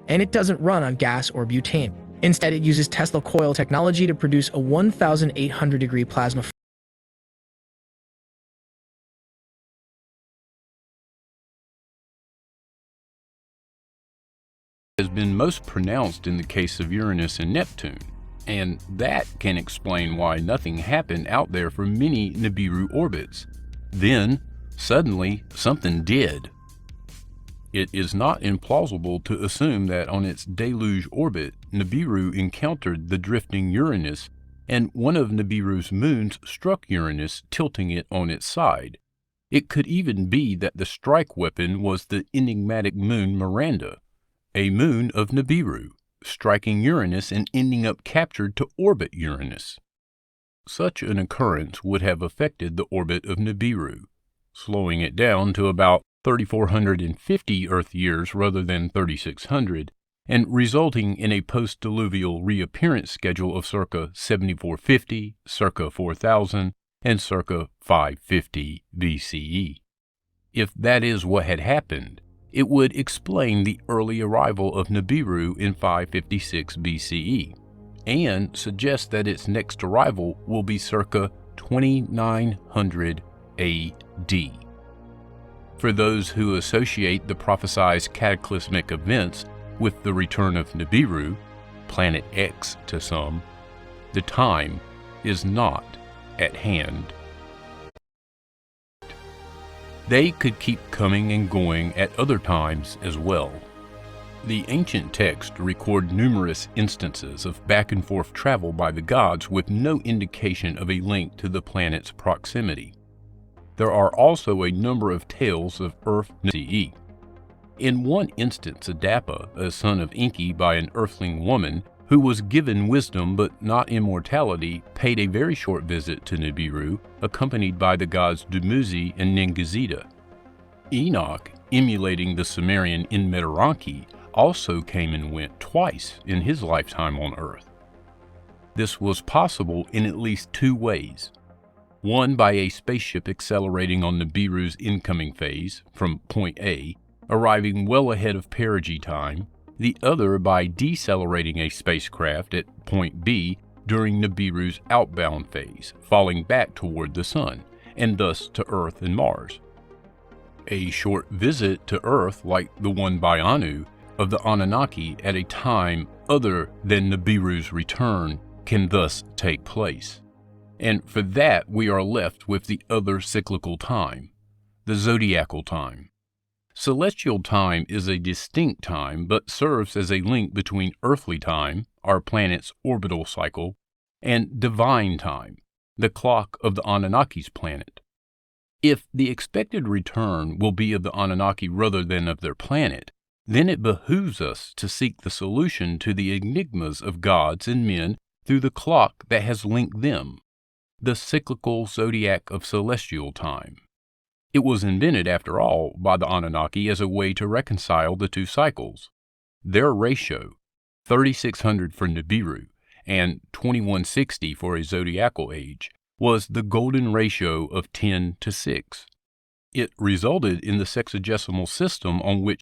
and it doesn't run on gas or butane. Instead, it uses Tesla coil technology to produce a 1,800-degree plasma. Has been most pronounced in the case of Uranus and Neptune, and that can explain why nothing happened out there for many Nibiru orbits. Then, suddenly, something did. It is not implausible to assume that on its deluge orbit, Nibiru encountered the drifting Uranus, and one of Nibiru's moons struck Uranus, tilting it on its side. It could even be that the strike weapon was the enigmatic moon Miranda, a moon of Nibiru, striking Uranus and ending up captured to orbit Uranus. Such an occurrence would have affected the orbit of Nibiru, slowing it down to about 3,450 Earth years rather than 3,600, and resulting in a post-diluvial reappearance schedule of circa 7450, circa 4000, and circa 550 BCE. If that is what had happened, it would explain the early arrival of Nibiru in 556 BCE, and suggest that its next arrival will be circa 2900 AD. For those who associate the prophesied cataclysmic events with the return of Nibiru, Planet X to some, the time is not at hand. They could keep coming and going at other times as well. The ancient texts record numerous instances of back-and-forth travel by the gods with no indication of a link to the planet's proximity. There are also a number of tales of Earth CE. In one instance, Adapa, a son of Enki by an earthling woman who was given wisdom but not immortality, paid a very short visit to Nibiru, accompanied by the gods Dumuzi and Ningizida. Enoch, emulating the Sumerian Enmeteranki, also came and went twice in his lifetime on Earth. This was possible in at least two ways. One by a spaceship accelerating on Nibiru's incoming phase from point A, arriving well ahead of perigee time, the other by decelerating a spacecraft at point B during Nibiru's outbound phase, falling back toward the Sun, and thus to Earth and Mars. A short visit to Earth, like the one by Anu, of the Anunnaki at a time other than Nibiru's return, can thus take place. And for that we are left with the other cyclical time, the zodiacal time. Celestial time is a distinct time, but serves as a link between earthly time, our planet's orbital cycle, and divine time, the clock of the Anunnaki's planet. If the expected return will be of the Anunnaki rather than of their planet, then it behooves us to seek the solution to the enigmas of gods and men through the clock that has linked them, the cyclical zodiac of celestial time. It was invented, after all, by the Anunnaki as a way to reconcile the two cycles. Their ratio, 3,600 for Nibiru and 2160 for a zodiacal age, was the golden ratio of 10 to 6. It resulted in the sexagesimal system on which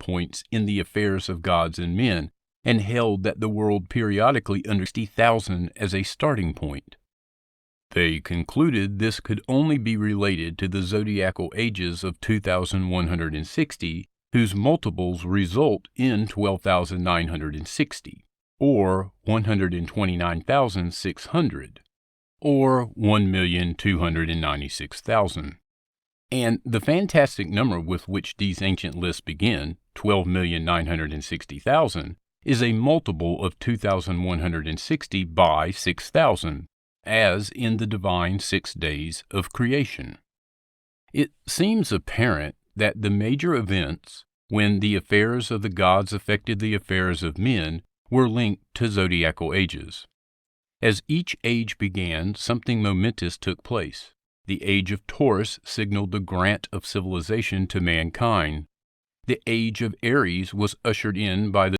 points in the affairs of gods and men, and held that the world periodically under 60,000 as a starting point. They concluded this could only be related to the zodiacal ages of 2,160, whose multiples result in 12,960, or 129,600, or 1,296,000. And the fantastic number with which these ancient lists begin, 12,960,000, is a multiple of 2,160 by 6,000, as in the divine 6 days of creation. It seems apparent that the major events, when the affairs of the gods affected the affairs of men, were linked to zodiacal ages. As each age began, something momentous took place. The age of Taurus signaled the grant of civilization to mankind. The age of Aries was ushered in by the